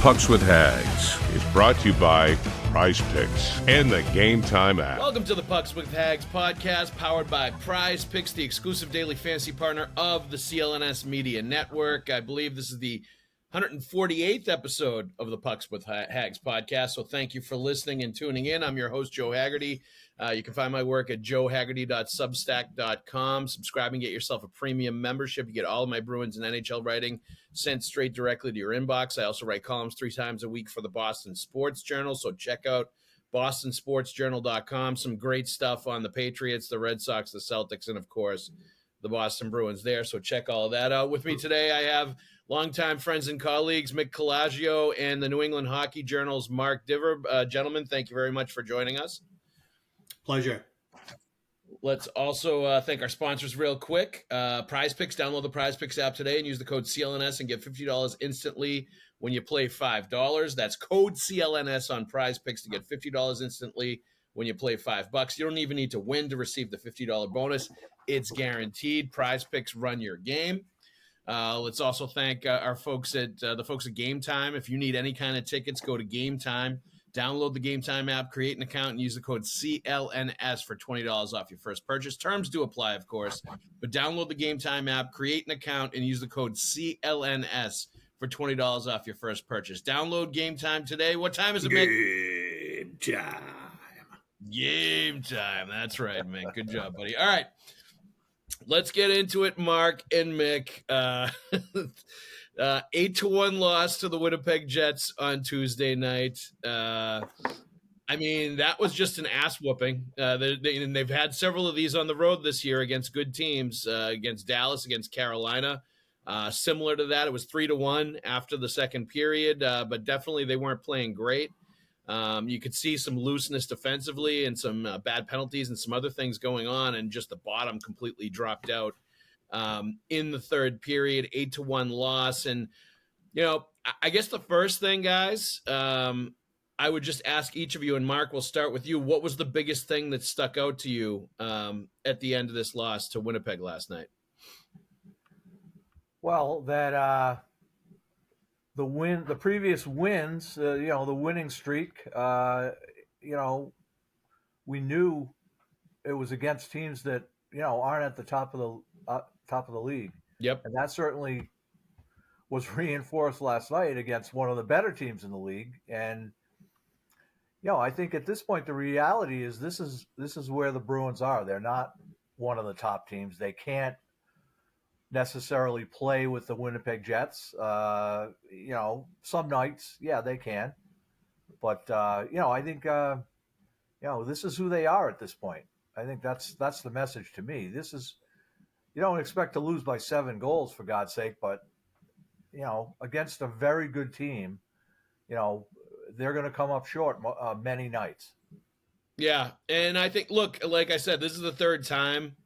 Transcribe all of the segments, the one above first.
Pucks with Haggs is brought to you by Prize Picks and the Game Time app. Welcome to the Pucks with Haggs podcast, powered by Prize Picks, the exclusive daily fantasy partner of the CLNS Media Network. I believe this is the 148th episode of the Pucks with Haggs podcast, so thank you for listening and tuning in. I'm your host, Joe Haggerty. You can find my work at joehaggerty.substack.com. Subscribe and get yourself a premium membership. You get all of my Bruins and NHL writing sent straight directly to your inbox. I also write columns 3 times a week for the Boston Sports Journal, so check out bostonsportsjournal.com. Some great stuff on the Patriots, the Red Sox, the Celtics, and, of course, the Boston Bruins there, so check all of that out. With me today, I have longtime friends and colleagues, Mick Colageo and the New England Hockey Journal's Mark Divver. Gentlemen, thank you very much for joining us. Pleasure. Let's also thank our sponsors real quick. Prize Picks. Download the Prize Picks app today and use the code CLNS and get $50 instantly when you play $5. That's code CLNS on Prize Picks to get $50 instantly when you play $5. You don't even need to win to receive the $50 bonus. It's guaranteed. Prize Picks, run your game. Let's also thank our folks at the folks at Game Time. If you need any kind of tickets, go to Game Time. Download the Game Time app, create an account, and use the code CLNS for $20 off your first purchase. Terms do apply, of course, but download the Game Time app, create an account, and use the code CLNS for $20 off your first purchase. Download Game Time today. What time is it, Mick? Game time. Game time. That's right, Mick. Good job, buddy. All right. Let's get into it, Mark and Mick. 8-1 loss to the Winnipeg Jets on Tuesday night. I mean, that was just an ass whooping. They've had several of these on the road this year against good teams, against Dallas, against Carolina. Similar to that, it was 3-1 after the second period, but definitely they weren't playing great. You could see some looseness defensively and some bad penalties and some other things going on, and just the bottom completely dropped out. In the third period, 8-1 loss. And, you know, I guess the first thing, guys, I would just ask each of you, and Mark, we'll start with you. What was the biggest thing that stuck out to you at the end of this loss to Winnipeg last night? Well, that the previous wins, the winning streak, we knew it was against teams that, aren't at the top of the league. Yep. And that certainly was reinforced last night against one of the better teams in the league. And, I think at this point, the reality is this is where the Bruins are. They're not one of the top teams. They can't necessarily play with the Winnipeg Jets. Some nights, yeah, they can. But, I think, this is who they are at this point. I think that's the message to me. This is, you don't expect to lose by 7 goals, for God's sake, but, against a very good team, they're going to come up short many nights. Yeah, and I think, look, like I said, this is the third time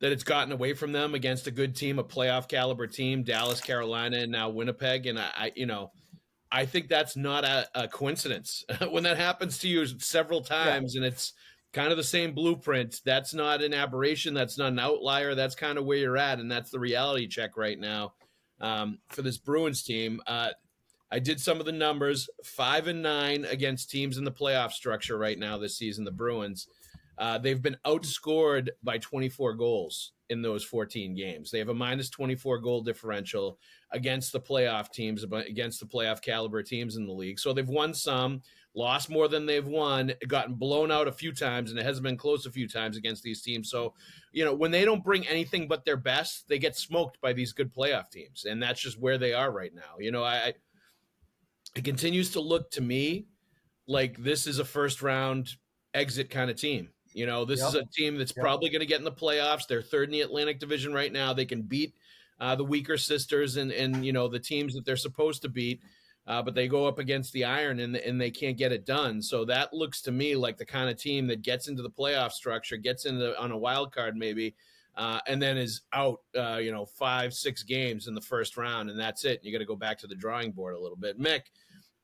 that it's gotten away from them against a good team, a playoff caliber team, Dallas, Carolina, and now Winnipeg. And I think that's not a coincidence. When that happens to you several times, and it's kind of the same blueprint, that's not an aberration. That's not an outlier. That's kind of where you're at, and that's the reality check right now for this Bruins team. I did some of the numbers, 5-9 against teams in the playoff structure right now this season, the Bruins. They've been outscored by 24 goals in those 14 games. They have a minus 24 goal differential against the playoff teams, against the playoff caliber teams in the league. So they've won some, lost more than they've won, gotten blown out a few times, and it hasn't been close a few times against these teams. So, when they don't bring anything but their best, they get smoked by these good playoff teams. And that's just where they are right now. It continues to look to me like this is a first round exit kind of team. This is a team that's probably going to get in the playoffs. They're third in the Atlantic Division right now. They can beat the weaker sisters and the teams that they're supposed to beat, but they go up against the Iron and they can't get it done. So that looks to me like the kind of team that gets into the playoff structure, gets into on a wild card maybe, and then is out 5-6 games in the first round, and that's it. You got to go back to the drawing board a little bit. Mick,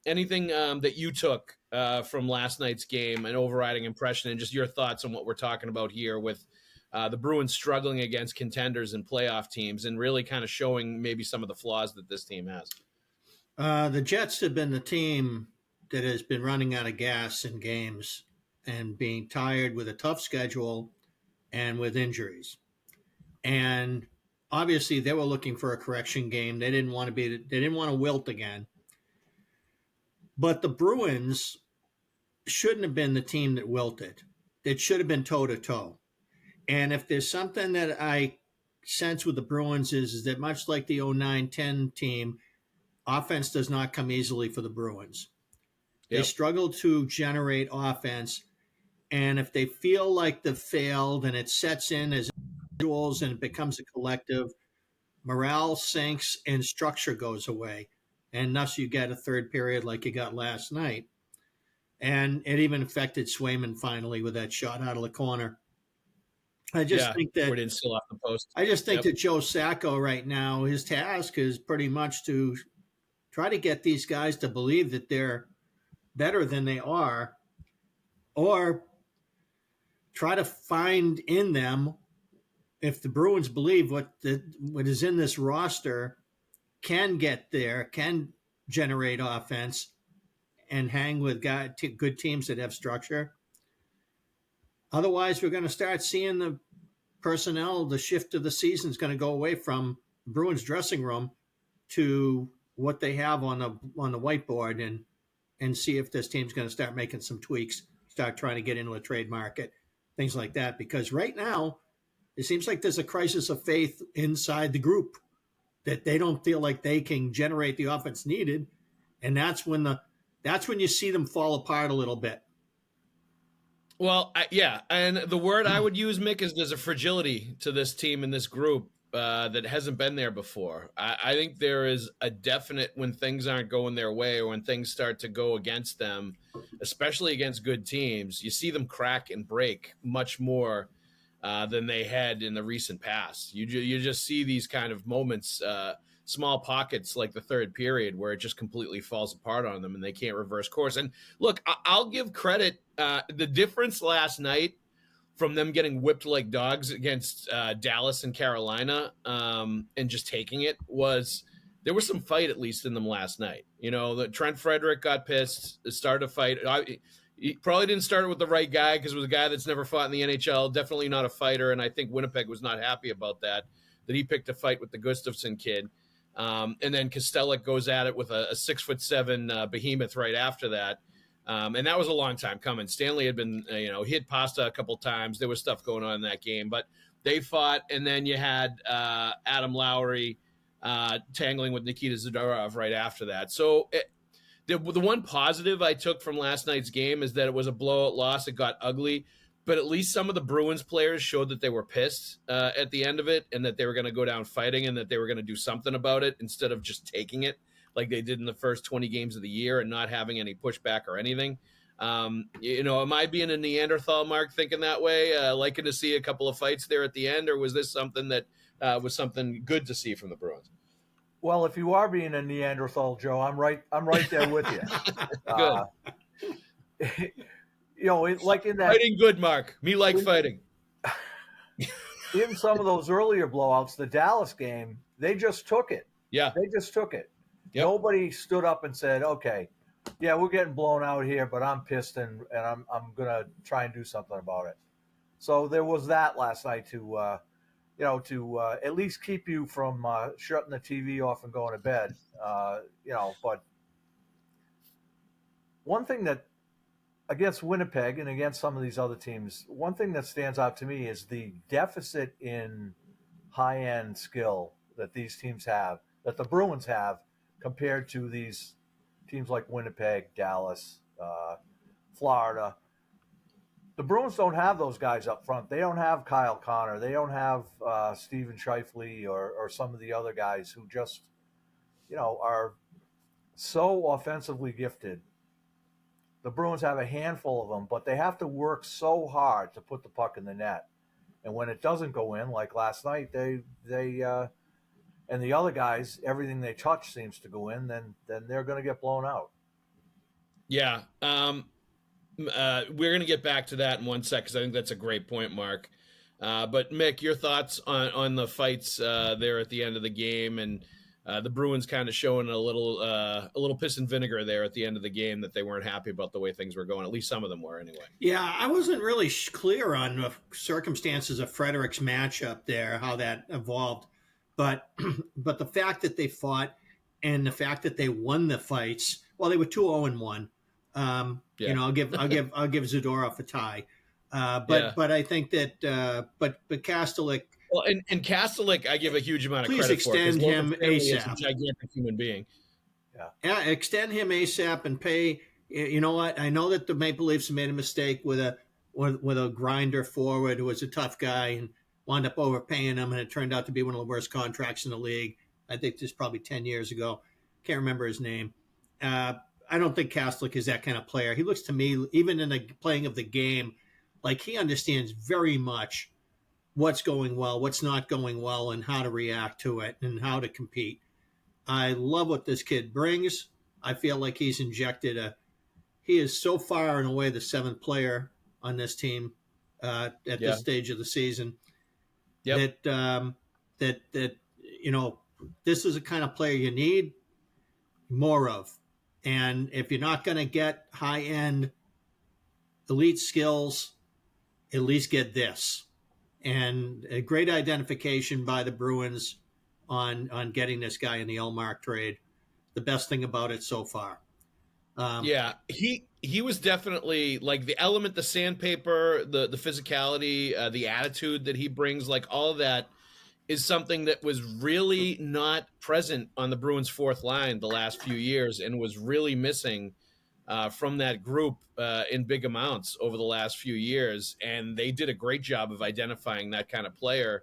anything that you took from last night's game, an overriding impression, and just your thoughts on what we're talking about here with the Bruins struggling against contenders and playoff teams and really kind of showing maybe some of the flaws that this team has? The Jets have been the team that has been running out of gas in games and being tired with a tough schedule and with injuries. And obviously, they were looking for a correction game. They didn't want to wilt again. But the Bruins shouldn't have been the team that wilted. It should have been toe to toe. And if there's something that I sense with the Bruins is that much like the 09-10 team, offense does not come easily for the Bruins. They struggle to generate offense. And if they feel like they've failed and it sets in as individuals and it becomes a collective, morale sinks and structure goes away. And thus you get a third period like you got last night. And it even affected Swayman finally with that shot out of the corner. I just think that didn't still off the post. I just think that Joe Sacco right now, his task is pretty much to try to get these guys to believe that they're better than they are, or try to find in them, if the Bruins believe what is in this roster can get there, can generate offense, and hang with good teams that have structure. Otherwise, we're going to start seeing the personnel, the shift of the season is going to go away from the Bruins dressing room to what they have on the whiteboard, and see if this team's going to start making some tweaks, start trying to get into the trade market, things like that. Because right now, it seems like there's a crisis of faith inside the group that they don't feel like they can generate the offense needed, and that's when you see them fall apart a little bit. Well, and the word I would use, Mick, is there's a fragility to this team and this group that hasn't been there before. I think there is a definite, when things aren't going their way or when things start to go against them, especially against good teams, you see them crack and break much more than they had in the recent past. You just see these kind of moments, small pockets like the third period where it just completely falls apart on them and they can't reverse course. And look, I'll give credit. The difference last night from them getting whipped like dogs against Dallas and Carolina and just taking it was there was some fight at least in them last night. You know, the Trent Frederick got pissed, started a fight. He probably didn't start it with the right guy because it was a guy that's never fought in the NHL, definitely not a fighter. And I think Winnipeg was not happy about that he picked a fight with the Gustafsson kid. And then Kostelic goes at it with a 6'7" behemoth right after that. And that was a long time coming. Stanley had been, he had Pasta a couple times. There was stuff going on in that game, but they fought. And then you had Adam Lowry tangling with Nikita Zadorov right after that. So the one positive I took from last night's game is that it was a blowout loss. It got ugly, but at least some of the Bruins players showed that they were pissed at the end of it and that they were going to go down fighting and that they were going to do something about it instead of just taking it like they did in the first 20 games of the year and not having any pushback or anything. Am I being a Neanderthal, Mark, thinking that way, liking to see a couple of fights there at the end, or was this something that was something good to see from the Bruins? Well, if you are being a Neanderthal, Joe, I'm right there with you. Good. Like in that fighting good, Mark. Me like fighting. In some of those earlier blowouts, the Dallas game, they just took it. Yeah. They just took it. Yep. Nobody stood up and said, okay, yeah, we're getting blown out here, but I'm pissed and I'm going to try and do something about it. So there was that last night to at least keep you from shutting the TV off and going to bed. But one thing that against Winnipeg and against some of these other teams, one thing that stands out to me is the deficit in high-end skill that these teams have, that the Bruins have, compared to these teams like Winnipeg, Dallas, Florida. The Bruins don't have those guys up front. They don't have Kyle Connor. They don't have Steven Scheifele or some of the other guys who just, are so offensively gifted. The Bruins have a handful of them, but they have to work so hard to put the puck in the net. And when it doesn't go in, like last night, they and the other guys, everything they touch seems to go in, then they're going to get blown out. Yeah. We're going to get back to that in one sec because I think that's a great point, Mark. But Mick, your thoughts on the fights there at the end of the game and the Bruins kind of showing a little piss and vinegar there at the end of the game that they weren't happy about the way things were going. At least some of them were, anyway. Yeah, I wasn't really clear on the circumstances of Frederick's matchup there, how that evolved, but but the fact that they fought and the fact that they won the fights, well, they were 2-0-1. I'll give Zadorov a tie, but I think that but Kastelik. Well, and Kastelik, I give a huge amount of Please credit for. extend him He's a ASAP. gigantic human being. Yeah, extend him ASAP and pay. You know what? I know that the Maple Leafs made a mistake with a grinder forward who was a tough guy and wound up overpaying him, and it turned out to be one of the worst contracts in the league. I think this is probably 10 years ago. Can't remember his name. I don't think Kastelik is that kind of player. He looks to me, even in the playing of the game, like he understands very much what's going well, what's not going well, and how to react to it and how to compete. I love what this kid brings. I feel like he's injected he is so far and away the seventh player on this team at this stage of the season. Yep. That this is the kind of player you need more of. And if you're not going to get high-end elite skills, at least get this. And a great identification by the Bruins on getting this guy in the Elmark trade. The best thing about it so far. He was definitely like the element, the sandpaper, the physicality, the attitude that he brings, like all of that is something that was really not present on the Bruins' fourth line the last few years and was really missing from that group in big amounts over the last few years. And they did a great job of identifying that kind of player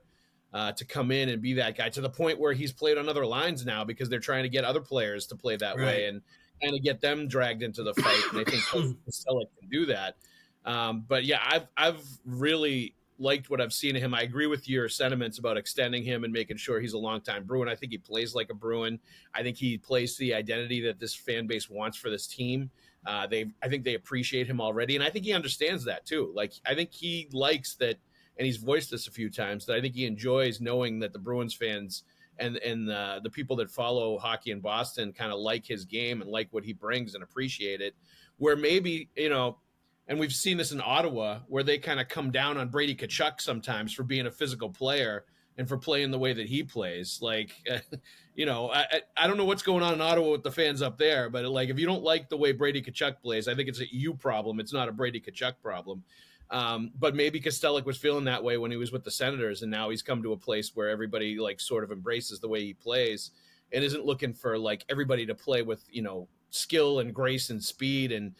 to come in and be that guy, to the point where he's played on other lines now because they're trying to get other players to play that way and kind of get them dragged into the fight. And I think Costello can do that. But yeah, I've really liked what I've seen of him. I agree with your sentiments about extending him and making sure he's a longtime Bruin. I think he plays like a Bruin. I think he plays the identity that this fan base wants for this team. I think they appreciate him already. And I think he understands that too. Like, I think he likes that, and he's voiced this a few times, that I think he enjoys knowing that the Bruins fans and the people that follow hockey in Boston kind of like his game and like what he brings and appreciate it. Where maybe, and we've seen this in Ottawa, where they kind of come down on Brady Tkachuk sometimes for being a physical player and for playing the way that he plays. Like, I don't know what's going on in Ottawa with the fans up there, but like, if you don't like the way Brady Tkachuk plays, I think it's a you problem. It's not a Brady Tkachuk problem. But maybe Kastelik was feeling that way when he was with the Senators, and now he's come to a place where everybody like sort of embraces the way he plays and isn't looking for like everybody to play with, skill and grace and speed and,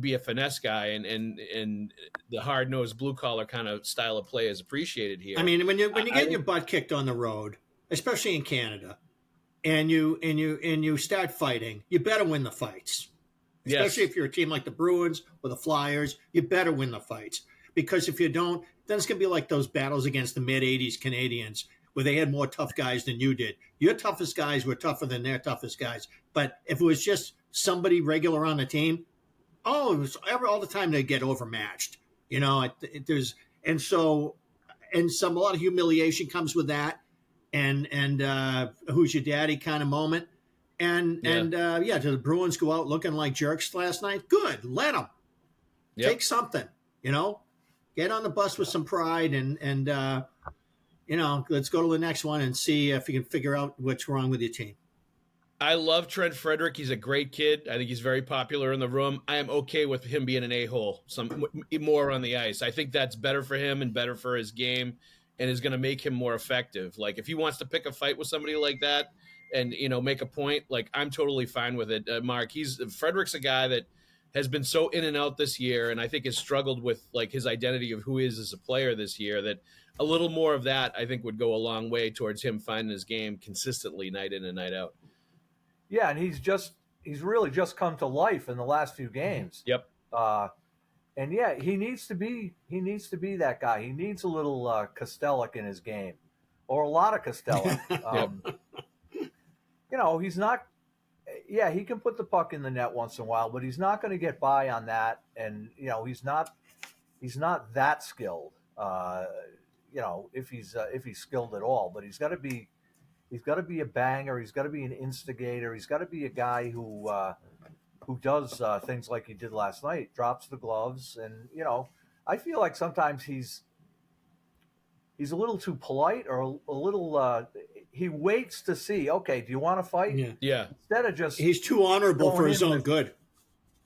be a finesse guy and the hard-nosed blue-collar kind of style of play is appreciated here. I mean, when you get your butt kicked on the road, especially in Canada, and you start fighting, you better win the fights. Especially if you're a team like the Bruins or the Flyers, you better win the fights. Because if you don't, then it's going to be like those battles against the mid-'80s Canadians where they had more tough guys than you did. Your toughest guys were tougher than their toughest guys. But if it was just somebody regular on the team, it was all the time they'd get overmatched. A lot of humiliation comes with that. And who's your daddy kind of moment. Did the Bruins go out looking like jerks last night? Good. Let them. Take something, get on the bus with some pride and let's go to the next one and see if you can figure out what's wrong with your team. I love Trent Frederick. He's a great kid. I think he's very popular in the room. I am okay with him being an a-hole more on the ice. I think that's better for him and better for his game and is going to make him more effective. Like, if he wants to pick a fight with somebody like that, and, make a point, like, I'm totally fine with it. Mark, Frederick's a guy that has been so in and out this year, and I think has struggled with, like, his identity of who he is as a player this year, that a little more of that, I think, would go a long way towards him finding his game consistently night in and night out. Yeah, and he's really just come to life in the last few games. Yep. He needs to be that guy. He needs a little Kastelik in his game, or a lot of Kastelik. He's not. Yeah, he can put the puck in the net once in a while, but he's not going to get by on that. And he's not that skilled. If he's skilled at all, but he's got to be He's got to be a banger. He's got to be an instigator. He's got to be a guy who does things like he did last night, drops the gloves, and I feel like sometimes he's a little too polite or a little. He waits to see. Okay, do you want to fight? Yeah. Instead of just he's too honorable for his own good.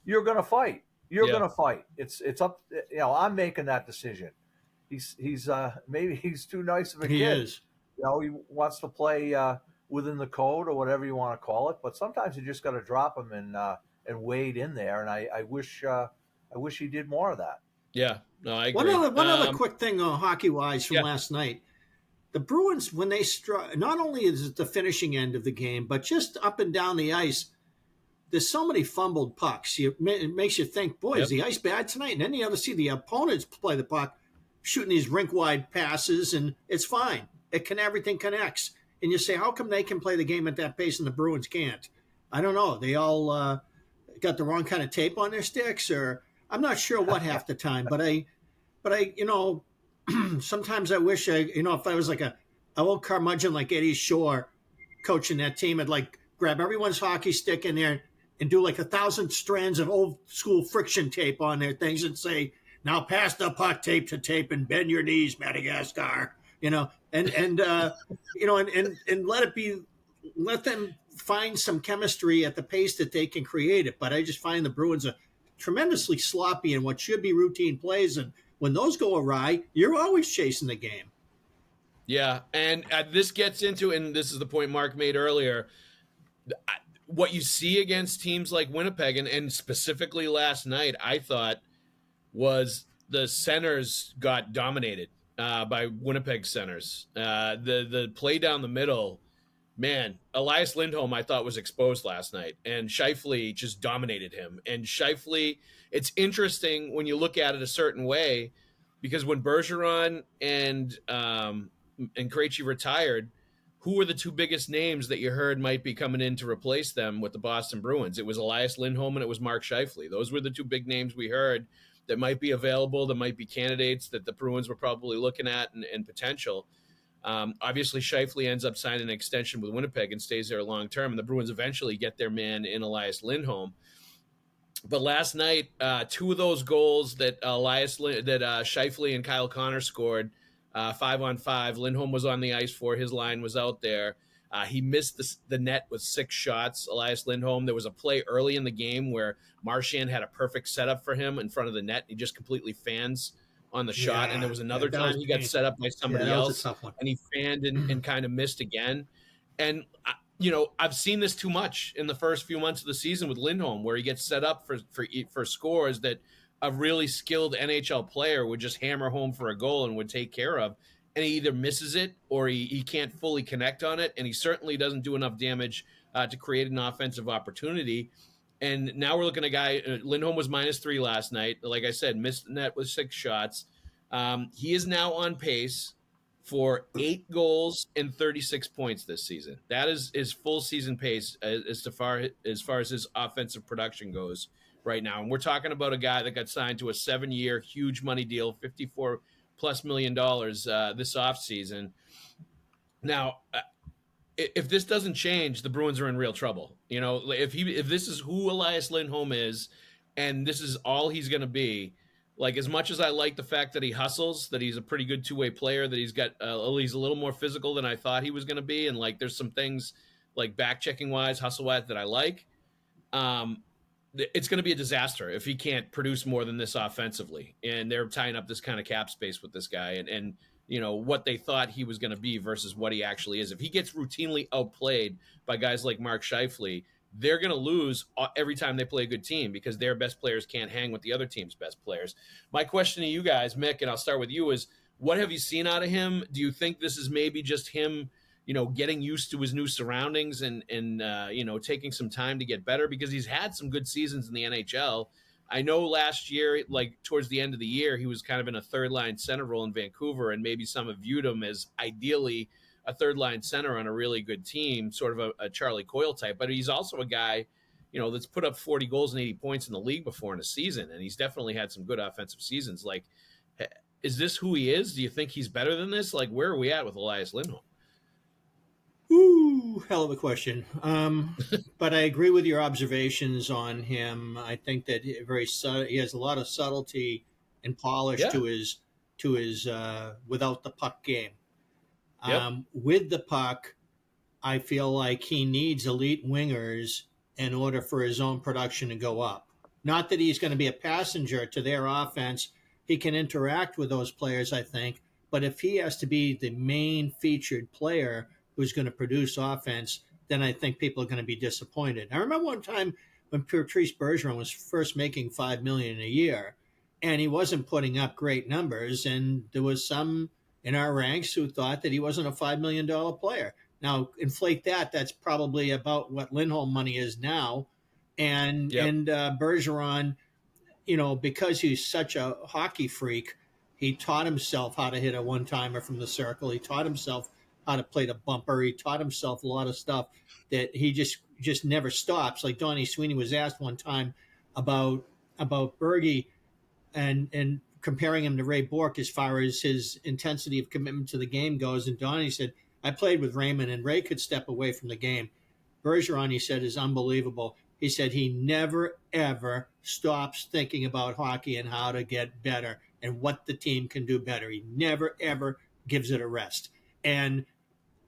You're going to fight. You're going to fight. It's up. I'm making that decision. He's maybe he's too nice of a kid. He is. He wants to play within the code or whatever you want to call it. But sometimes you just got to drop him and wade in there. And I wish he did more of that. Yeah, no, I agree. One other quick thing, hockey-wise, from last night. The Bruins, when they struck, not only is it the finishing end of the game, but just up and down the ice, there's so many fumbled pucks. It makes you think, boy, is the ice bad tonight? And then you ever see the opponents play the puck, shooting these rink-wide passes, and it's fine. Everything connects. And you say, how come they can play the game at that pace and the Bruins can't? I don't know. They all got the wrong kind of tape on their sticks, or I'm not sure what half the time. But I sometimes I wish if I was like a old curmudgeon like Eddie Shore coaching that team, I'd like grab everyone's hockey stick in there and do like 1,000 strands of old school friction tape on their things and say, now pass the puck tape to tape and bend your knees, Madagascar. And let them find some chemistry at the pace that they can create it. But I just find the Bruins are tremendously sloppy in what should be routine plays. And when those go awry, you're always chasing the game. Yeah. And this gets into, and this is the point Mark made earlier, what you see against teams like Winnipeg and specifically last night, I thought was the centers got dominated by Winnipeg centers. The play down the middle, man, Elias Lindholm I thought was exposed last night, and Scheifele just dominated him. And Scheifele, it's interesting when you look at it a certain way, because when Bergeron and Krejci retired, who were the two biggest names that you heard might be coming in to replace them with the Boston Bruins? It was Elias Lindholm and it was Mark Scheifele. Those were the two big names we heard that might be available, that might be candidates that the Bruins were probably looking at and potential. Obviously, Scheifele ends up signing an extension with Winnipeg and stays there long term, and the Bruins eventually get their man in Elias Lindholm. But last night, two of those goals that Scheifele and Kyle Connor scored, 5-on-5, Lindholm was on the ice for. His line was out there. He missed the net with 6 shots, Elias Lindholm. There was a play early in the game where Marchand had a perfect setup for him in front of the net. He just completely fans on the shot. And there was another time he got set up by somebody else, and he fanned and kind of missed again. And, I've seen this too much in the first few months of the season with Lindholm, where he gets set up for scores that a really skilled NHL player would just hammer home for a goal and would take care of. And he either misses it or he can't fully connect on it. And he certainly doesn't do enough damage to create an offensive opportunity. And now we're looking at a guy, Lindholm was -3 last night. Like I said, missed the net with 6 shots. He is now on pace for 8 goals and 36 points this season. That is his full season pace as far as his offensive production goes right now. And we're talking about a guy that got signed to a 7-year huge money deal, $54+ million this offseason. Now, if this doesn't change, the Bruins are in real trouble. If this is who Elias Lindholm is, and this is all he's going to be, like, as much as I like the fact that he hustles, that he's a pretty good two-way player, that he's a little more physical than I thought he was going to be, and like there's some things like back-checking wise, hustle-wise that I like. It's going to be a disaster if he can't produce more than this offensively, and they're tying up this kind of cap space with this guy, and what they thought he was going to be versus what he actually is. If he gets routinely outplayed by guys like Mark Scheifele, they're going to lose every time they play a good team because their best players can't hang with the other team's best players. My question to you guys, Mick, and I'll start with you, is what have you seen out of him? Do you think this is maybe just him, getting used to his new surroundings and taking some time to get better? Because he's had some good seasons in the NHL. I know last year, like towards the end of the year, he was kind of in a third-line center role in Vancouver, and maybe some have viewed him as ideally a third-line center on a really good team, sort of a Charlie Coyle type. But he's also a guy, that's put up 40 goals and 80 points in the league before in a season, and he's definitely had some good offensive seasons. Like, is this who he is? Do you think he's better than this? Like, where are we at with Elias Lindholm? Ooh. Hell of a question. But I agree with your observations on him. I think that he has a lot of subtlety and polish Yeah. to his without the puck game. Yep. With the puck, I feel like he needs elite wingers in order for his own production to go up. Not that he's going to be a passenger to their offense. He can interact with those players, I think. But if he has to be the main featured player who's going to produce offense, then I think people are going to be disappointed. I remember one time when Patrice Bergeron was first making $5 million a year, and he wasn't putting up great numbers, and there was some in our ranks who thought that he wasn't a $5 million player. Now, inflate that, that's probably about what Lindholm money is now. And Bergeron, because he's such a hockey freak, he taught himself how to hit a one-timer from the circle. He taught himself how to play the bumper. He taught himself a lot of stuff that he just never stops. Like Donnie Sweeney was asked one time about Bergie and comparing him to Ray Bourque as far as his intensity of commitment to the game goes. And Donnie said, I played with Raymond, and Ray could step away from the game. Bergeron, he said, is unbelievable. He said he never, ever stops thinking about hockey and how to get better and what the team can do better. He never, ever gives it a rest. And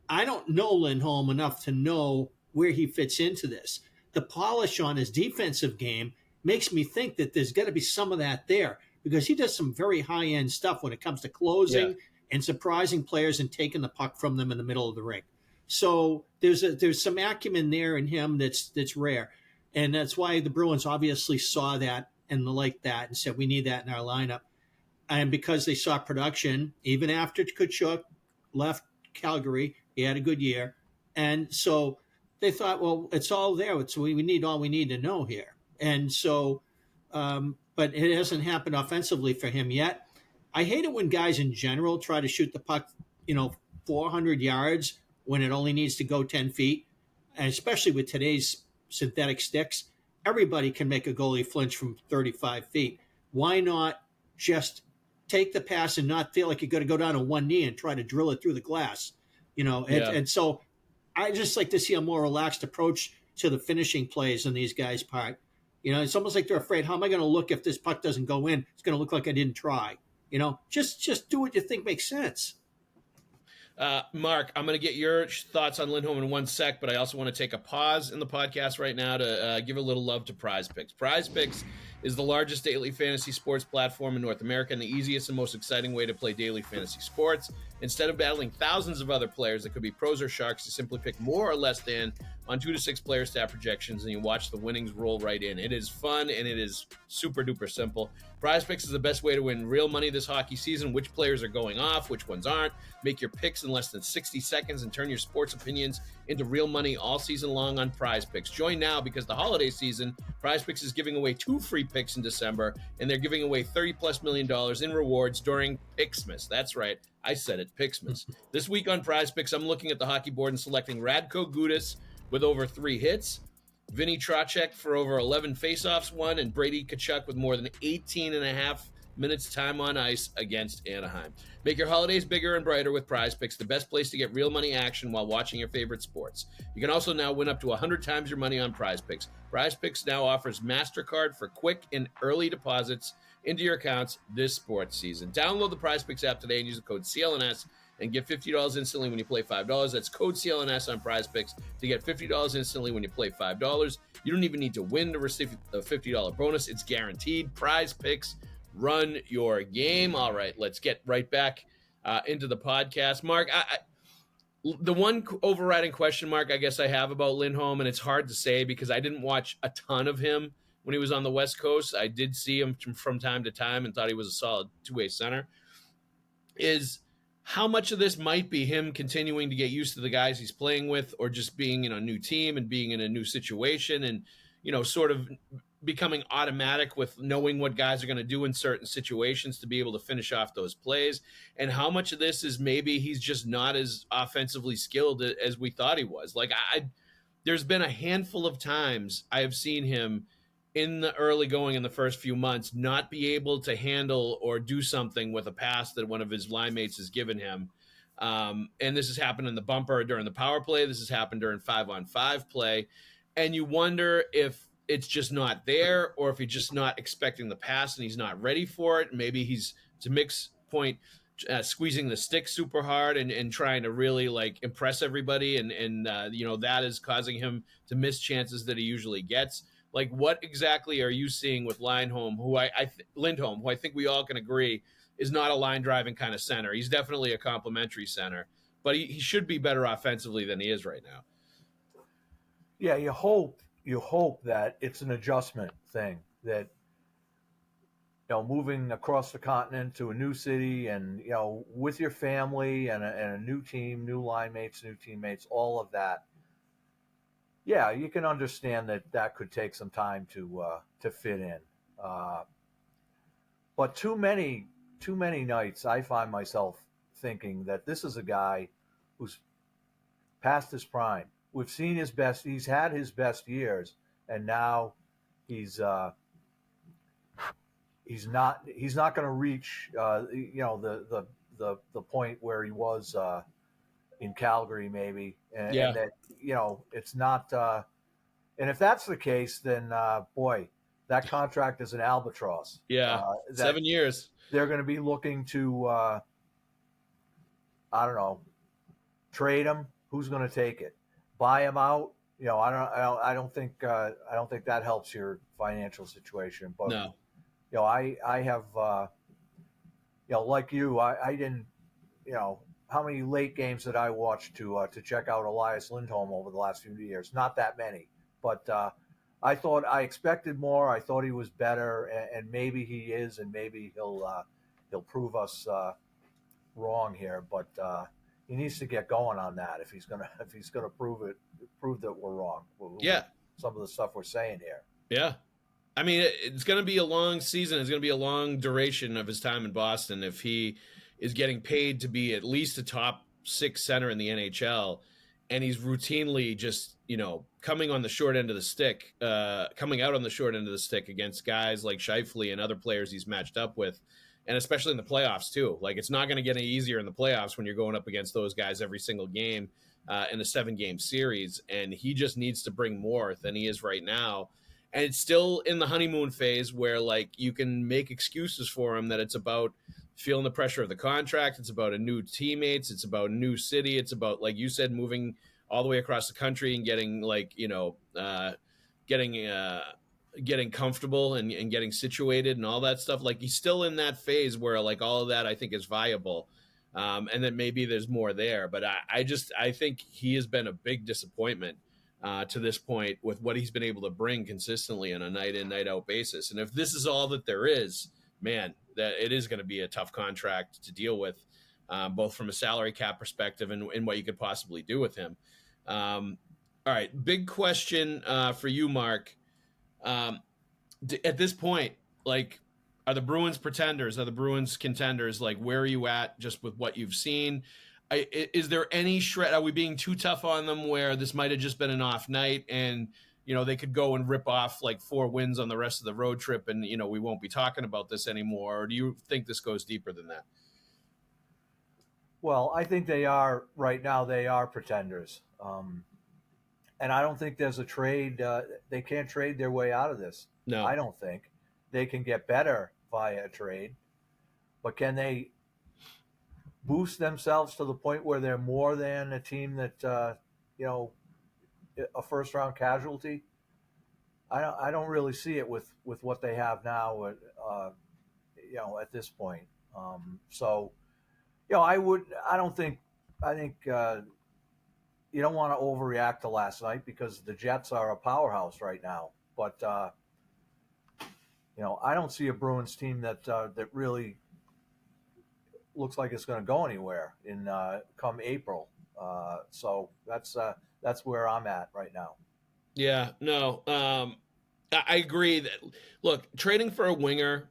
I don't know Lindholm enough to know where he fits into this. The polish on his defensive game makes me think that there's got to be some of that there, because he does some very high-end stuff when it comes to closing and surprising players and taking the puck from them in the middle of the rink. So there's some acumen there in him that's rare. And that's why the Bruins obviously saw that and liked that and said, we need that in our lineup. And because they saw production, even after Tkachuk left Calgary, he had a good year. And so they thought, well, it's all there. We need all we need to know here. And so, but it hasn't happened offensively for him yet. I hate it when guys in general try to shoot the puck, 400 yards when it only needs to go 10 feet. And especially with today's synthetic sticks, everybody can make a goalie flinch from 35 feet. Why not just take the pass and not feel like you're going to go down on one knee and try to drill it through the glass? And so I just like to see a more relaxed approach to the finishing plays on these guys' part. It's almost like they're afraid, how am I going to look if this puck doesn't go in? It's going to look like I didn't try. Just do what you think makes sense. Mark, I'm going to get your thoughts on Lindholm in one sec, but I also want to take a pause in the podcast right now to give a little love to Prize Picks. Prize Picks is the largest daily fantasy sports platform in North America and the easiest and most exciting way to play daily fantasy sports. Instead of battling thousands of other players that could be pros or sharks, you simply pick more or less than on 2 to 6 player stat projections, and you watch the winnings roll right in. It is fun, and it is super duper simple. Prize Picks is the best way to win real money this hockey season. Which players are going off, which ones aren't. Make your picks in less than 60 seconds and turn your sports opinions into real money all season long on Prize Picks. Join now because the holiday season, Prize Picks is giving away 2 free picks in December, and they're giving away $30+ million in rewards during Picksmas. That's right. I said it, Picksmas. This week on Prize Picks, I'm looking at the hockey board and selecting Radko Gudas with over 3 hits, Vinny Trocheck for over 11 faceoffs won, and Brady Tkachuk with more than 18 and a half minutes time on ice against Anaheim. Make your holidays bigger and brighter with Prize Picks, the best place to get real money action while watching your favorite sports. You can also now win up to 100 times your money on Prize Picks. Prize Picks now offers MasterCard for quick and early deposits into your accounts this sports season. Download the Prize Picks app today and use the code CLNS and get $50 instantly when you play $5. That's code CLNS on Prize Picks to get $50 instantly when you play $5. You don't even need to win to receive a $50 bonus. It's guaranteed. Prize Picks, run your game. All right, let's get right back into the podcast. Mark, the one overriding question mark I guess I have about Lindholm, and it's hard to say because I didn't watch a ton of him when he was on the West Coast. I did see him from time to time and thought he was a solid two-way center, is how much of this might be him continuing to get used to the guys he's playing with, or just being in a new team and being in a new situation and, sort of becoming automatic with knowing what guys are going to do in certain situations to be able to finish off those plays. And how much of this is maybe he's just not as offensively skilled as we thought he was. Like there's been a handful of times I have seen him in the early going in the first few months not be able to handle or do something with a pass that one of his line mates has given him. And this has happened in the bumper during the power play. This has happened during 5-on-5 play. And you wonder if it's just not there, or if he's just not expecting the pass and he's not ready for it. Maybe he's, to Mick's point, squeezing the stick super hard and trying to really like impress everybody. And that is causing him to miss chances that he usually gets. Like, what exactly are you seeing with Lindholm, Lindholm, who I think we all can agree is not a line driving kind of center? He's definitely a complimentary center, but he should be better offensively than he is right now. Yeah, you hope that it's an adjustment thing, that moving across the continent to a new city and with your family and a new team, new line mates, new teammates, all of that. Yeah, you can understand that could take some time to fit in. But too many nights I find myself thinking that this is a guy who's past his prime. We've seen his best. He's had his best years, and now he's not going to reach the point where he was in Calgary maybe, and that it's not. And if that's the case, then boy, that contract is an albatross. Yeah, 7 years. They're going to be looking to I don't know, trade him. Who's going to take it? Buy him out? I don't think that helps your financial situation. But no. I have like you, I didn't how many late games did I watch to check out Elias Lindholm over the last few years? Not that many, but I expected more. I thought he was better, and maybe he is, and maybe he'll prove us wrong here. But he needs to get going on that if he's gonna prove that we're wrong. Yeah, some of the stuff we're saying here. Yeah. I mean, it's going to be a long season. It's going to be a long duration of his time in Boston if he is getting paid to be at least a top 6 center in the NHL, and he's routinely just, coming on the short end of the stick, coming out on the short end of the stick against guys like Scheifele and other players he's matched up with, and especially in the playoffs too. Like, it's not going to get any easier in the playoffs when you're going up against those guys every single game in a 7-game series, and he just needs to bring more than he is right now. And it's still in the honeymoon phase where, like, you can make excuses for him that it's about feeling the pressure of the contract. It's about a new teammates. It's about a new city. It's about, like you said, moving all the way across the country and getting, like, getting comfortable and getting situated and all that stuff. Like, he's still in that phase where, like, all of that I think is viable. And then maybe there's more there. But I think he has been a big disappointment to this point with what he's been able to bring consistently on a night in, night out basis. And if this is all that there is, man, that it is going to be a tough contract to deal with, both from a salary cap perspective and what you could possibly do with him. All right. Big question for you, Mark. At this point, like, are the Bruins pretenders? Are the Bruins contenders? Like, where are you at just with what you've seen? Is there any shred? Are we being too tough on them where this might have just been an off night and, they could go and rip off like 4 wins on the rest of the road trip and, we won't be talking about this anymore? Or do you think this goes deeper than that? Well, I think they are right now. They are pretenders. And I don't think there's a trade. They can't trade their way out of this. No, I don't think. They can get better via a trade, but can they boost themselves to the point where they're more than a team that, a first round casualty? I don't really see it with what they have now, at this point. I think you don't want to overreact to last night because the Jets are a powerhouse right now, but I don't see a Bruins team that really looks like it's going to go anywhere in come April. So that's where I'm at right now. Yeah, no, I agree that, look, trading for a winger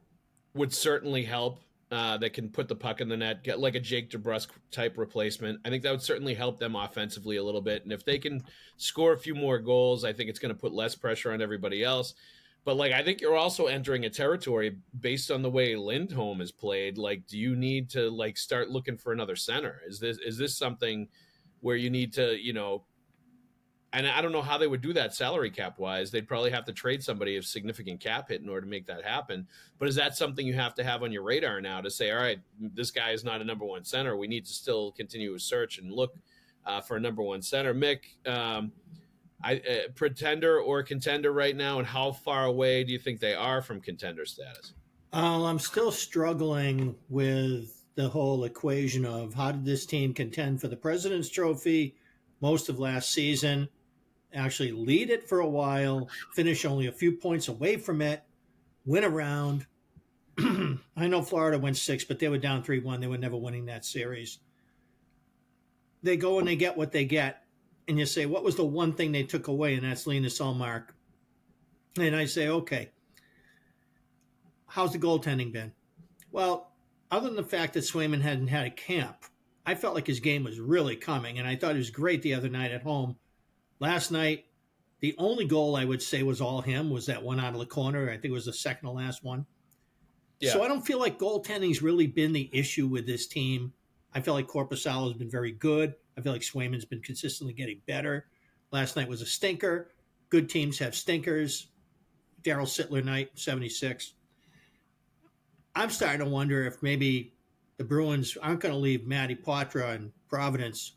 would certainly help. That can put the puck in the net, get like a Jake DeBrusk type replacement. I think that would certainly help them offensively a little bit. And if they can score a few more goals, I think it's going to put less pressure on everybody else. But like, I think you're also entering a territory based on the way Lindholm is played. Like, do you need to like start looking for another center? Is this something where you need to, and I don't know how they would do that salary cap wise. They'd probably have to trade somebody of significant cap hit in order to make that happen. But is that something you have to have on your radar now to say, all right, this guy is not a number one center. We need to still continue a search and look for a number one center. Mick, pretender or contender right now, and how far away do you think they are from contender status? I'm still struggling with the whole equation of how did this team contend for the President's Trophy most of last season, actually lead it for a while, finish only a few points away from it, win a round. I know Florida went 6, but they were down 3-1. They were never winning that series. They go and they get what they get. And you say, what was the one thing they took away? And that's Linus Ullmark. And I say, okay, how's the goaltending been? Well, other than the fact that Swayman hadn't had a camp, I felt like his game was really coming. And I thought he was great the other night at home. Last night, the only goal I would say was all him was that one out of the corner. I think it was the second to last one. Yeah. So I don't feel like goaltending's really been the issue with this team. I feel like Korpisalo has been very good. I feel like Swayman's been consistently getting better. Last night was a stinker. Good teams have stinkers. Daryl Sittler night, 76. I'm starting to wonder if maybe the Bruins aren't going to leave Matty Poitras in Providence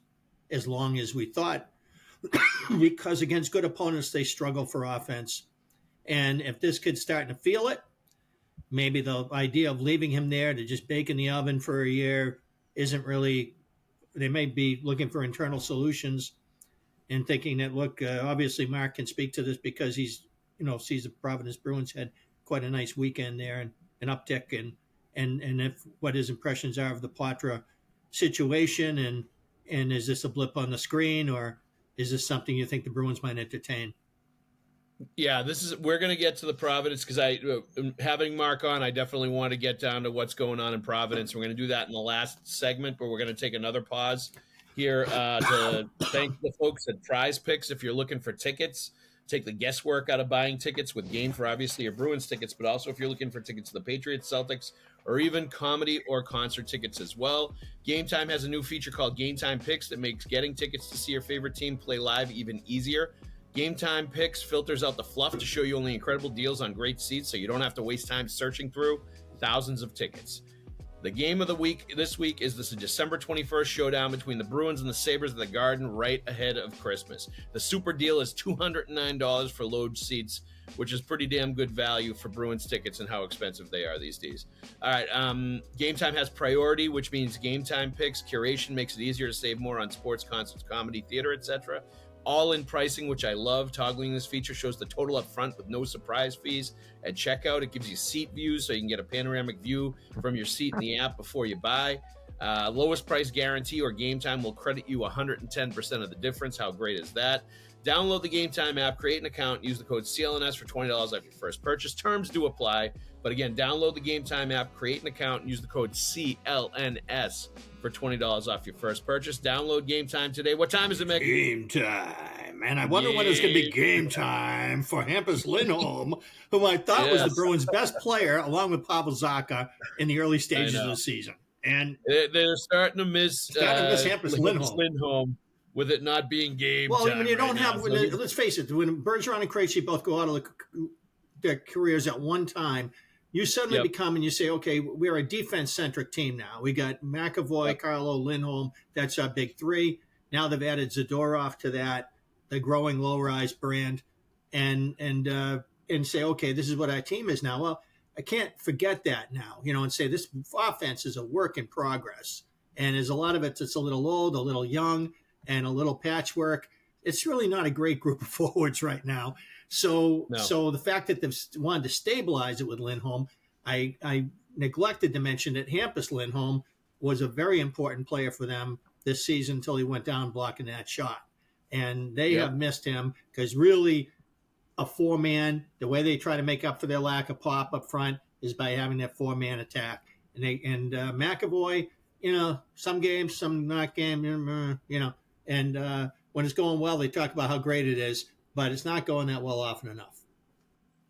as long as we thought, because against good opponents, they struggle for offense. And if this kid's starting to feel it, maybe the idea of leaving him there to just bake in the oven for a year isn't really, they may be looking for internal solutions and thinking that, look, obviously Mark can speak to this because he's, sees the Providence Bruins had quite a nice weekend there and an uptick and if what his impressions are of the Poitras situation and is this a blip on the screen or is this something you think the Bruins might entertain? Yeah, we're going to get to the Providence because having Mark on, I definitely want to get down to what's going on in Providence. We're going to do that in the last segment, but we're going to take another pause here to thank the folks at Prize Picks. If you're looking for tickets, take the guesswork out of buying tickets with Game for obviously your Bruins tickets, but also if you're looking for tickets to the Patriots, Celtics, or even comedy or concert tickets as well. Game Time has a new feature called Game Time Picks that makes getting tickets to see your favorite team play live even easier. Game Time Picks filters out the fluff to show you only incredible deals on great seats so you don't have to waste time searching through thousands of tickets. The game of the week this week is this December 21st showdown between the Bruins and the Sabres at the Garden right ahead of Christmas. The super deal is $209 for load seats, which is pretty damn good value for Bruins tickets and how expensive they are these days. All right, Game Time has priority, which means Game Time Picks curation makes it easier to save more on sports, concerts, comedy, theater, etc. All-in pricing, which I love. Toggling this feature shows the total up front with no surprise fees. At checkout, it gives you seat views so you can get a panoramic view from your seat in the app before you buy. Lowest price guarantee or Game Time will credit you 110% of the difference. How great is that? Download the Game Time app, create an account, use the code CLNS for $20 off your first purchase. Terms do apply. But again, download the Game Time app, create an account, and use the code CLNS for $20 off your first purchase. Download Game Time today. What time is it, Mick? Game time. And I wonder when it's going to be game time for Hampus Lindholm, who I thought was the Bruins' best player, along with Pavel Zacha, in the early stages of the season. And they're starting to miss Hampus Lindholm with it not being game time. Well, when you don't have, let's face it, when Bergeron and Krejci both go out of their careers at one time, you suddenly become and you say, okay, we're a defense-centric team now. We got McAvoy, Carlo, Lindholm. That's our big three. Now they've added Zadorov to that, the growing low-rise brand, and say, okay, this is what our team is now. Well, I can't forget that now, and say this offense is a work in progress. And there's a lot of it that's a little old, a little young, and a little patchwork. It's really not a great group of forwards right now. So the fact that they've wanted to stabilize it with Lindholm, I neglected to mention that Hampus Lindholm was a very important player for them this season until he went down blocking that shot. And they have missed him because really a four-man, the way they try to make up for their lack of pop up front is by having that four-man attack. And McAvoy, some games, some not game, and when it's going well, they talk about how great it is, but it's not going that well often enough.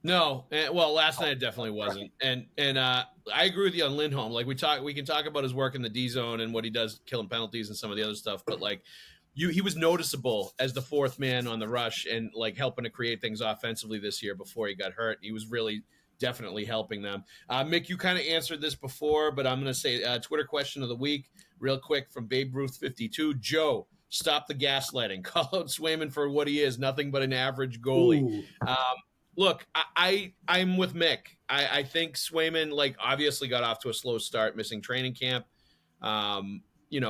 No, well, last night it definitely wasn't, and I agree with you on Lindholm. Like we can talk about his work in the D zone and what he does, killing penalties and some of the other stuff. But like, he was noticeable as the fourth man on the rush and like helping to create things offensively this year before he got hurt. He was really definitely helping them. Mick, you kind of answered this before, but I'm going to say Twitter question of the week, real quick from Babe Ruth 52. Joe, stop the gaslighting. Call out Swayman for what he is, nothing but an average goalie. Look, I'm with Mick. I think Swayman, like, obviously got off to a slow start, missing training camp.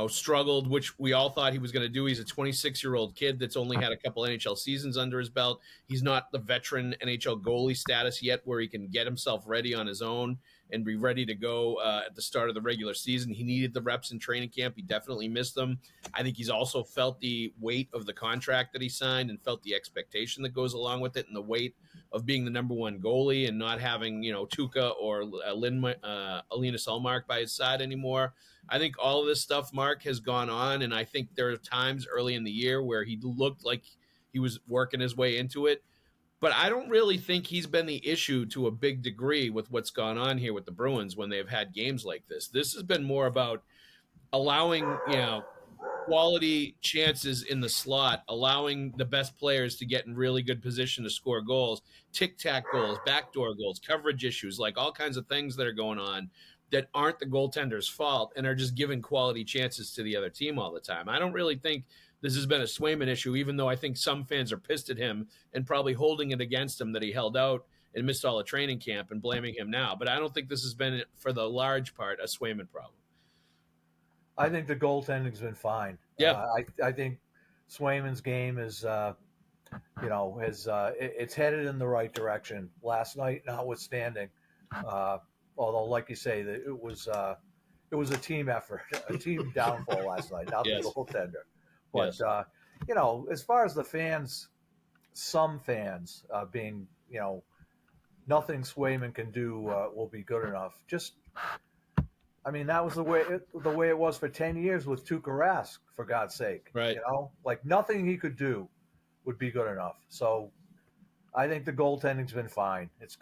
Struggled, which we all thought he was going to do. He's a 26-year-old kid that's only had a couple NHL seasons under his belt. He's not the veteran NHL goalie status yet where he can get himself ready on his own and be ready to go at the start of the regular season. He needed the reps in training camp. He definitely missed them. I think he's also felt the weight of the contract that he signed and felt the expectation that goes along with it and the weight of being the number one goalie and not having, Tuukka or Alina Selmark by his side anymore. I think all of this stuff, Mark, has gone on, and I think there are times early in the year where he looked like he was working his way into it. But I don't really think he's been the issue to a big degree with what's gone on here with the Bruins when they've had games like this. This has been more about allowing, quality chances in the slot, allowing the best players to get in really good position to score goals, tic-tac goals, backdoor goals, coverage issues, like all kinds of things that are going on that aren't the goaltender's fault and are just giving quality chances to the other team all the time. I don't really think this has been a Swayman issue, even though I think some fans are pissed at him and probably holding it against him that he held out and missed all the training camp and blaming him now. But I don't think this has been, for the large part, a Swayman problem. I think the goaltending's been fine. Yeah. I think Swayman's game is, it's headed in the right direction. Last night, notwithstanding, although, like you say, that it was a team effort, a team downfall last night, not Yes. the goaltender. But Yes. as far as the fans, some fans being, nothing Swayman can do will be good enough. That was the way it was for 10 years with Tuukka Rask, for God's sake. Right. Like nothing he could do would be good enough. So I think the goaltending's been fine. It's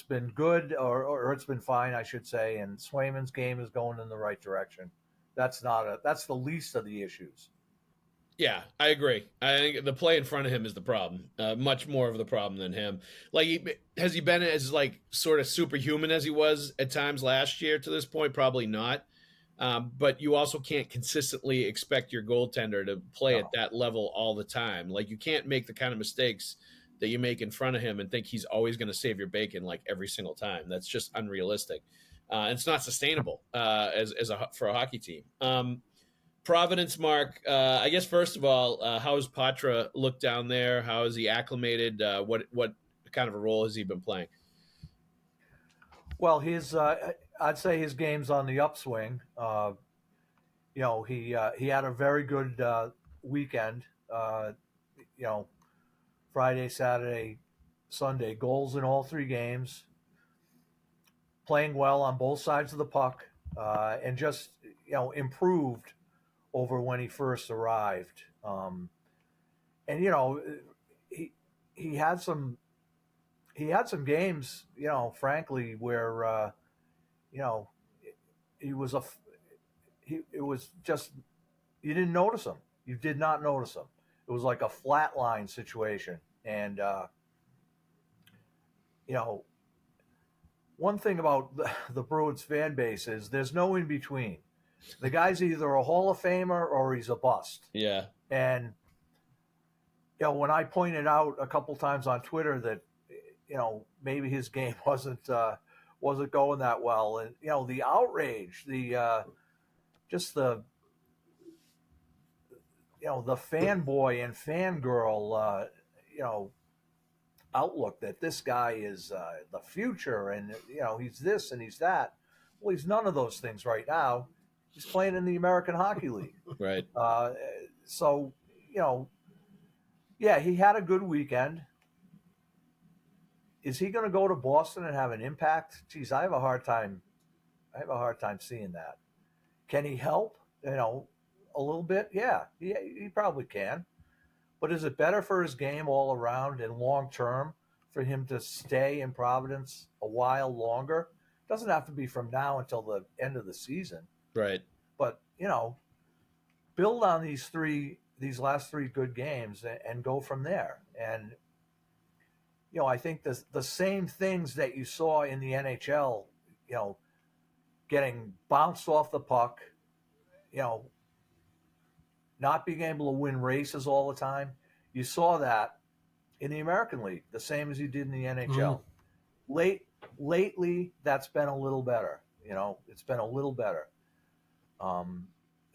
been good, or it's been fine, I should say. And Swayman's game is going in the right direction. That's the least of the issues. Yeah, I agree. I think the play in front of him is the problem, much more of the problem than him. Like, has he been as like sort of superhuman as he was at times last year to this point? Probably not. But you also can't consistently expect your goaltender to play at that level all the time. Like, you can't make the kind of mistakes that you make in front of him and think he's always going to save your bacon like every single time. That's just unrealistic. It's not sustainable for a hockey team. Providence, Mark, I guess first of all, how's Patra look down there? How is he acclimated? What kind of a role has he been playing? Well, I'd say his game's on the upswing. He had a very good weekend. Friday, Saturday, Sunday, goals in all three games. Playing well on both sides of the puck, and just improved over when he first arrived. He had some games, frankly, where it was just, you didn't notice him. You did not notice him. It was like a flatline situation. And one thing about the Bruins fan base is there's no in between. The guy's either a Hall of Famer or he's a bust. Yeah. And, when I pointed out a couple times on Twitter that, maybe his game wasn't going that well. And, the outrage, the fanboy and fangirl, outlook that this guy is the future and, he's this and he's that. Well, he's none of those things right now. He's playing in the American Hockey League. Right. So, he had a good weekend. Is he going to go to Boston and have an impact? Geez, I have a hard time seeing that. Can he help? A little bit? Yeah, he probably can. But is it better for his game all around and long term for him to stay in Providence a while longer? Doesn't have to be from now until the end of the season. Right. But, build on these last three good games and go from there. And, I think the same things that you saw in the NHL, getting bounced off the puck, not being able to win races all the time. You saw that in the American League, the same as you did in the NHL. Lately, that's been a little better. It's been a little better.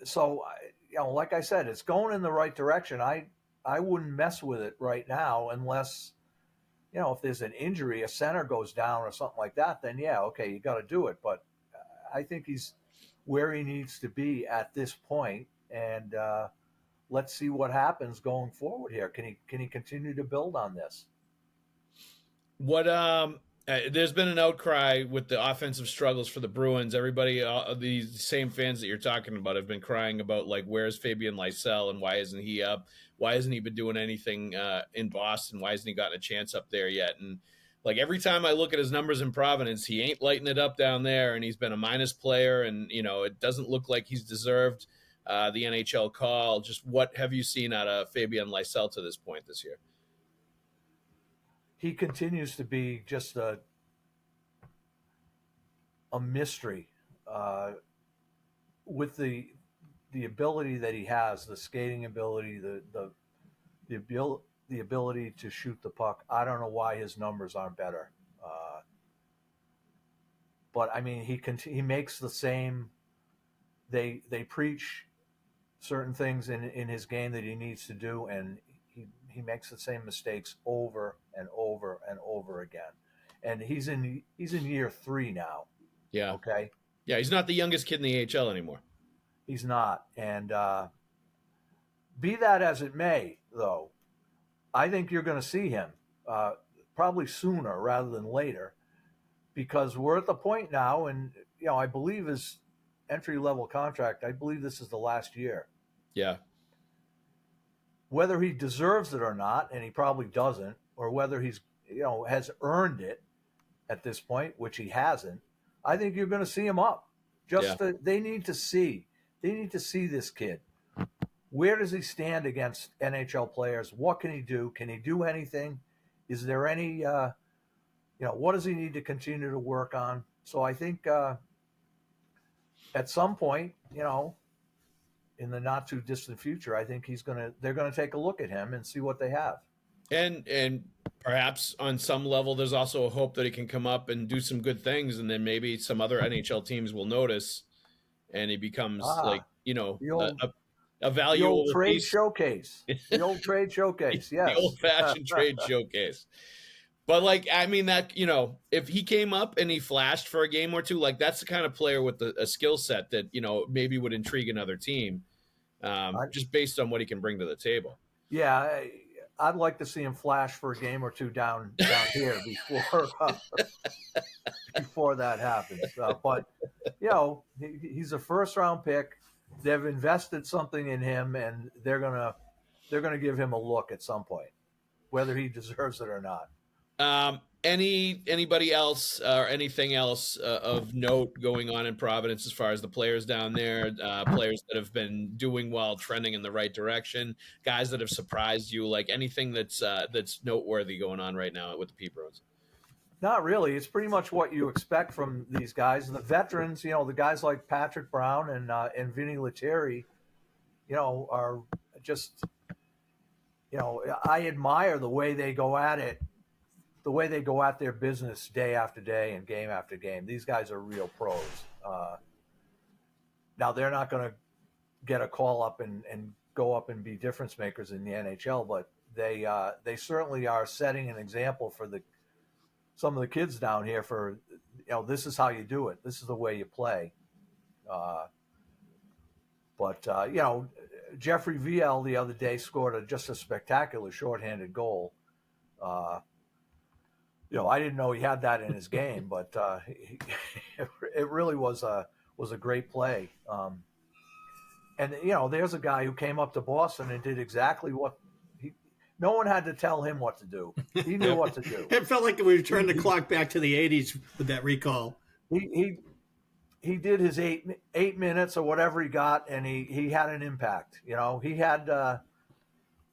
So, like I said, it's going in the right direction. I wouldn't mess with it right now unless, if there's an injury, a center goes down or something like that, then yeah, okay, you got to do it. But I think he's where he needs to be at this point, and let's see what happens going forward here. Can he continue to build on this? What there's been an outcry with the offensive struggles for the Bruins. Everybody, these same fans that you're talking about, have been crying about, like, where's Fabian Lysell and why isn't he up? Why hasn't he been doing anything in Boston? Why hasn't he gotten a chance up there yet? And like every time I look at his numbers in Providence, he ain't lighting it up down there, and he's been a minus player, and it doesn't look like he's deserved the NHL call. Just what have you seen out of Fabian Lysell to this point this year? He continues to be just a mystery with the ability that he has, the skating ability, the ability to shoot the puck. I don't know why his numbers aren't better. But I mean, he makes the same. They preach certain things in his game that he needs to do, and he makes the same mistakes over and over and over again. And he's in year 3 now. Yeah. Okay. Yeah, he's not the youngest kid in the AHL anymore. He's not. And be that as it may, though, I think you're going to see him probably sooner rather than later, because we're at the point now, and I believe his entry-level contract, I believe this is the last year. Yeah. Whether he deserves it or not, and he probably doesn't, or whether he's has earned it at this point, which he hasn't, I think you're going to see him up. They need to see this kid. Where does he stand against NHL players? What can he do? Can he do anything? Is there any what does he need to continue to work on? So I think at some point, in the not too distant future, I think they're going to take a look at him and see what they have. And perhaps on some level, there's also a hope that he can come up and do some good things, and then maybe some other NHL teams will notice, and he becomes a valuable trade piece. Showcase. The old trade showcase, yes. The old-fashioned trade showcase. But, like, I mean, that, if he came up and he flashed for a game or two, like, that's the kind of player with a skill set that, maybe would intrigue another team, just based on what he can bring to the table. Yeah, I'd like to see him flash for a game or two down here before that happens. But, he's a first-round pick. They've invested something in him, and they're gonna give him a look at some point, whether he deserves it or not. Anybody else or anything else of note going on in Providence as far as the players down there, players that have been doing well, trending in the right direction, guys that have surprised you, like anything that's noteworthy going on right now with the P Bruins? Not really. It's pretty much what you expect from these guys. And the veterans, the guys like Patrick Brown and Vinny Lettieri, are just, I admire the way they go at it. The way they go at their business day after day and game after game. These guys are real pros. Now, they're not going to get a call up and go up and be difference makers in the NHL, but they certainly are setting an example for some of the kids down here for, this is how you do it. This is the way you play. But Jeffrey Viel the other day scored just a spectacular shorthanded goal. I didn't know he had that in his game, but it really was a great play. And there's a guy who came up to Boston and did exactly what no one had to tell him what to do. He knew what to do. It felt like we turned the clock back to the 80s with that recall. He did his eight minutes or whatever he got, and he had an impact. He had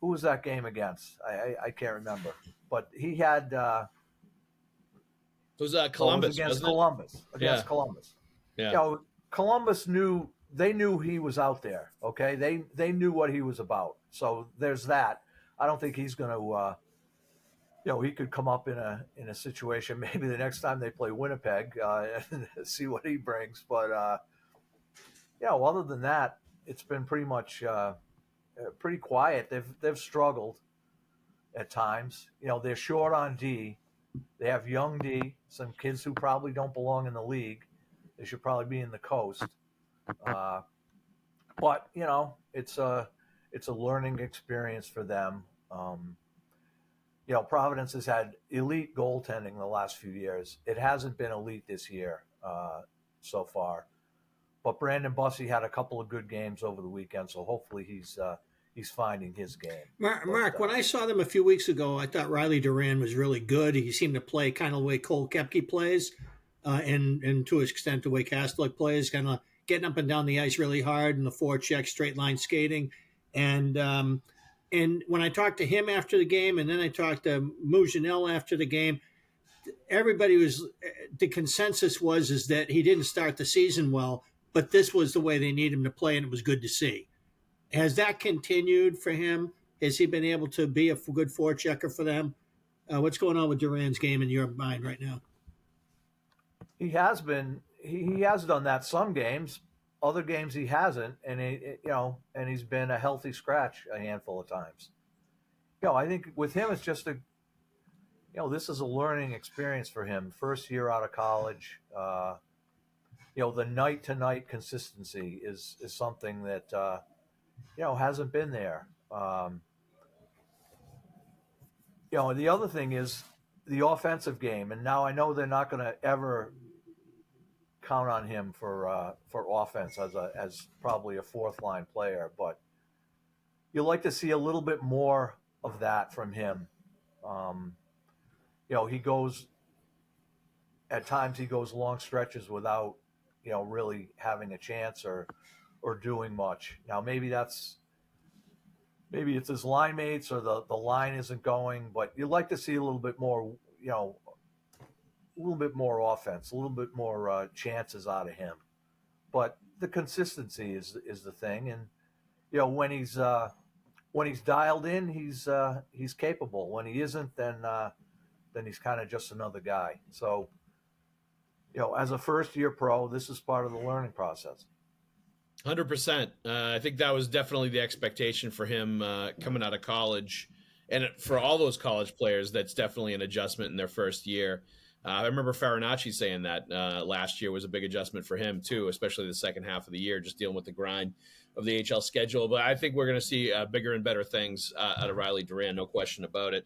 who was that game against? I can't remember, but he had. It was Columbus. Against Columbus. Yeah. Columbus. Yeah. Columbus knew he was out there. Okay, they knew what he was about. So there's that. I don't think he's going to. He could come up in a situation maybe the next time they play Winnipeg and see what he brings. But other than that, it's been pretty much pretty quiet. They've struggled at times. They're short on D. They have young D, some kids who probably don't belong in the league. They should probably be in the coast. But it's a learning experience for them. Providence has had elite goaltending the last few years. It hasn't been elite this year so far. But Brandon Bussey had a couple of good games over the weekend, so hopefully he's finding his game. Mark, when I saw them a few weeks ago, I thought Riley Duran was really good. He seemed to play kind of the way Cole Koepke plays, and to an extent the way Kastelic plays, kind of getting up and down the ice really hard and the forecheck, straight line skating. And when I talked to him after the game, and then I talked to Mouginel after the game, the consensus was that he didn't start the season well, but this was the way they need him to play, and it was good to see. Has that continued for him? Has he been able to be a good forechecker for them? What's going on with Duran's game in your mind right now? He has been. He has done that some games. Other games he hasn't, and and he's been a healthy scratch a handful of times. I think with him it's just this is a learning experience for him. First year out of college, the night to night consistency is something that hasn't been there. The other thing is the offensive game, and now I know they're not going to ever count on him for offense as probably a fourth line player, but you like to see a little bit more of that from him. He goes long stretches without really having a chance or doing much. Now maybe it's his line mates or the line isn't going, but you like to see a little bit more a little bit more offense, a little bit more chances out of him. But the consistency is the thing, and when he's dialed in, he's capable. When he isn't, then he's kind of just another guy. So as a first year pro, this is part of the learning process. 100%. I think that was definitely the expectation for him coming out of college, and for all those college players, that's definitely an adjustment in their first year. I remember Farinacci saying that last year was a big adjustment for him too, especially the second half of the year, just dealing with the grind of the HL schedule. But I think we're going to see bigger and better things out of Riley Duran, no question about it.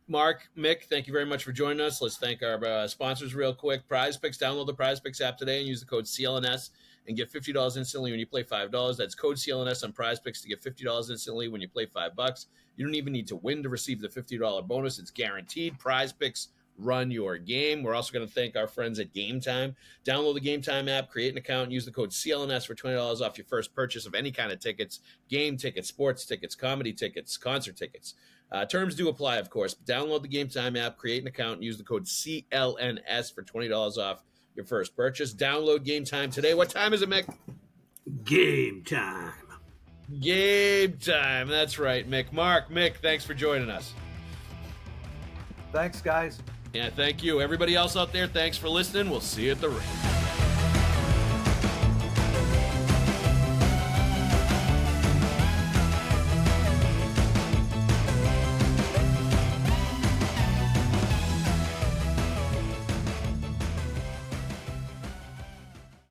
Mark, Mick, thank you very much for joining us. Let's thank our sponsors real quick. Prize Picks. Download the Prize Picks app today and use the code CLNS and get $50 instantly when you play $5. That's code CLNS on Prize Picks to get $50 instantly when you play $5. You don't even need to win to receive the $50 bonus. It's guaranteed. Prize Picks. Run your game. We're also going to thank our friends at Game Time. Download the Game Time app, create an account, and use the code CLNS for $20 off your first purchase of any kind of tickets, game tickets, sports tickets, comedy tickets, concert tickets. Terms do apply, of course. But download the Game Time app, create an account, and use the code CLNS for $20 off your first purchase. Download Game Time today. What time is it, Mick? Game time. Game time. That's right, Mick. Mark, Mick, thanks for joining us. Thanks, guys. Yeah, thank you. Everybody else out there, thanks for listening. We'll see you at the rink.